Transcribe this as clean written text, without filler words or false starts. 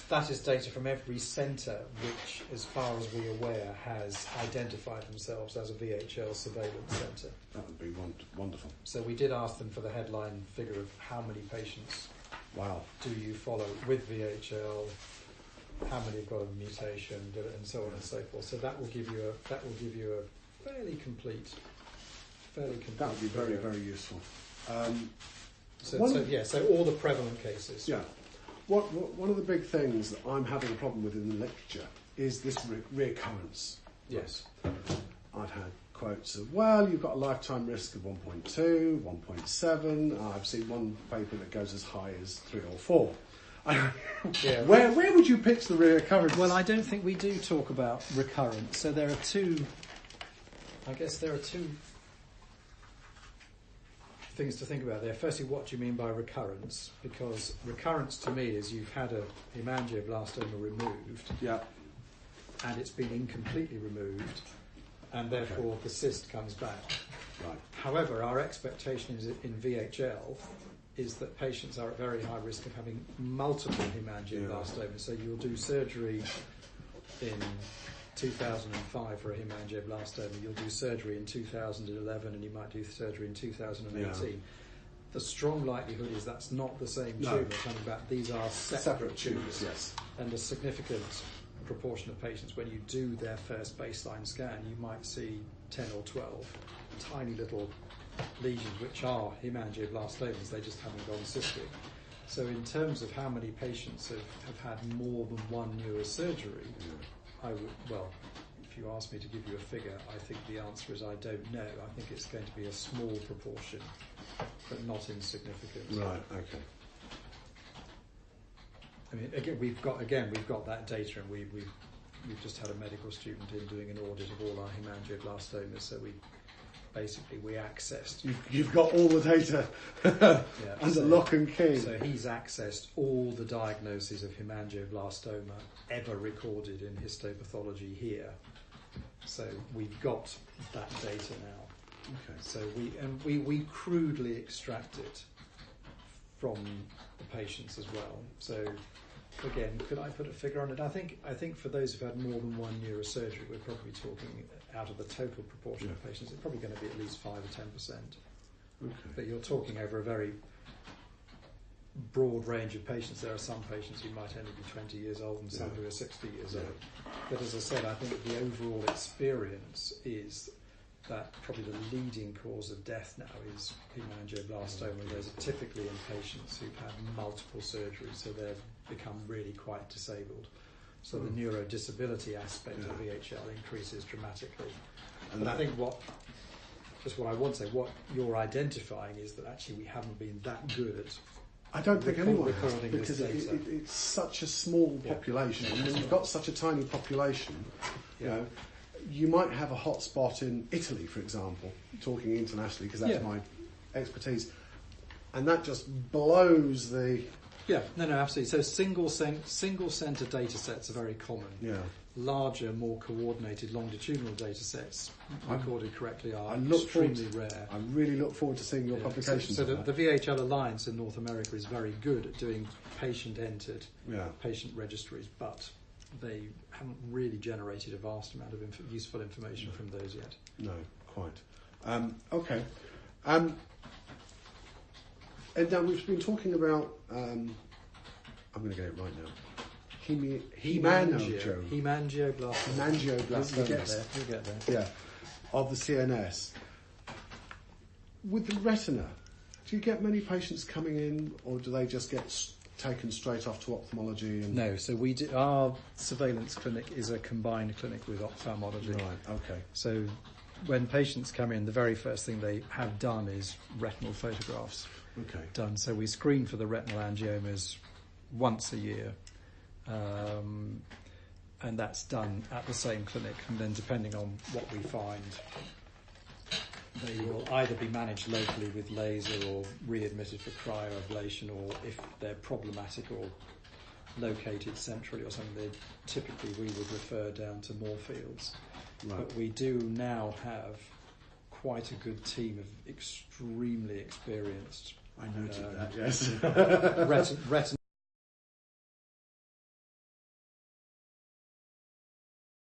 That is data from every centre which, as far as we're aware, has identified themselves as a VHL surveillance centre. That would be wonderful. So we did ask them for the headline figure of how many patients do you follow with VHL, how many have got a mutation, and so on and so forth. So that will give you a fairly complete. That would be very, very useful. So all the prevalent cases. Yeah. One of the big things that I'm having a problem with in the literature is this reoccurrence. Yes. I've had quotes of, well, you've got a lifetime risk of 1.2, 1.7. I've seen one paper that goes as high as 3 or 4. Yeah. Where would you pitch the reoccurrence? Well, I don't think we do talk about recurrence. So there are two things to think about there. Firstly, what do you mean by recurrence? Because recurrence to me is you've had a hemangioblastoma removed, and it's been incompletely removed, and therefore the cyst comes back. Right. However, our expectation is in VHL is that patients are at very high risk of having multiple hemangioblastomas. So you'll do surgery in 2005 for a hemangioblastoma, you'll do surgery in 2011, and you might do surgery in 2018. Yeah. The strong likelihood is that's not the same tumour coming back. These are separate tumours. Yes. And a significant proportion of patients, when you do their first baseline scan, you might see 10 or 12 tiny little lesions which are hemangioblastomas, they just haven't gone cystic. So in terms of how many patients have had more than one neurosurgery, if you ask me to give you a figure, I think the answer is I don't know. I think it's going to be a small proportion, but not insignificant. Right, okay. I mean, we've got that data, and we've just had a medical student in doing an audit of all our hemangioblastomas, so we accessed. You've got all the data under lock and key. So he's accessed all the diagnoses of hemangioblastoma ever recorded in histopathology here. So we've got that data now. Okay. So we crudely extract it from the patients as well. So again, could I put a figure on it? I think for those who've had more than one neurosurgery, we're probably talking, out of the total proportion of patients, it's probably going to be at least 5 or 10%. Okay. But you're talking over a very broad range of patients. There are some patients who might only be 20 years old and some who are 60 years old. But as I said, I think the overall experience is that probably the leading cause of death now is hemangioblastoma. Those are typically in patients who've had multiple surgeries, so they've become really quite disabled. So the neurodisability aspect of VHL increases dramatically. And I think what I want to say, what you're identifying is that actually we haven't been that good at I don't think anyone has, because it's such a small population. And when you've got such a tiny population, you know, you might have a hot spot in Italy, for example, talking internationally, because that's my expertise, and that just blows the... Yeah, no, absolutely. So single centre data sets are very common. Yeah. Larger, more coordinated longitudinal data sets, recorded correctly, are extremely rare. I really look forward to seeing your publications. So the VHL Alliance in North America is very good at doing patient-entered patient registries, but they haven't really generated a vast amount of useful information from those yet. No, quite. Okay. And now we've been talking about, I'm going to get it right now, hemangioblastoma. You'll get there. Yeah, of the CNS. With the retina, do you get many patients coming in, or do they just get taken straight off to ophthalmology? No, so our surveillance clinic is a combined clinic with ophthalmology. Right, okay. So when patients come in, the very first thing they have done is retinal photographs. Okay. Done. So we screen for the retinal angiomas once a year, and that's done at the same clinic. And then, depending on what we find, they will either be managed locally with laser or readmitted for cryoablation, or if they're problematic or located centrally or something, typically we would refer down to Moorfields. Right. But we do now have quite a good team of extremely experienced I noted that, yes. retina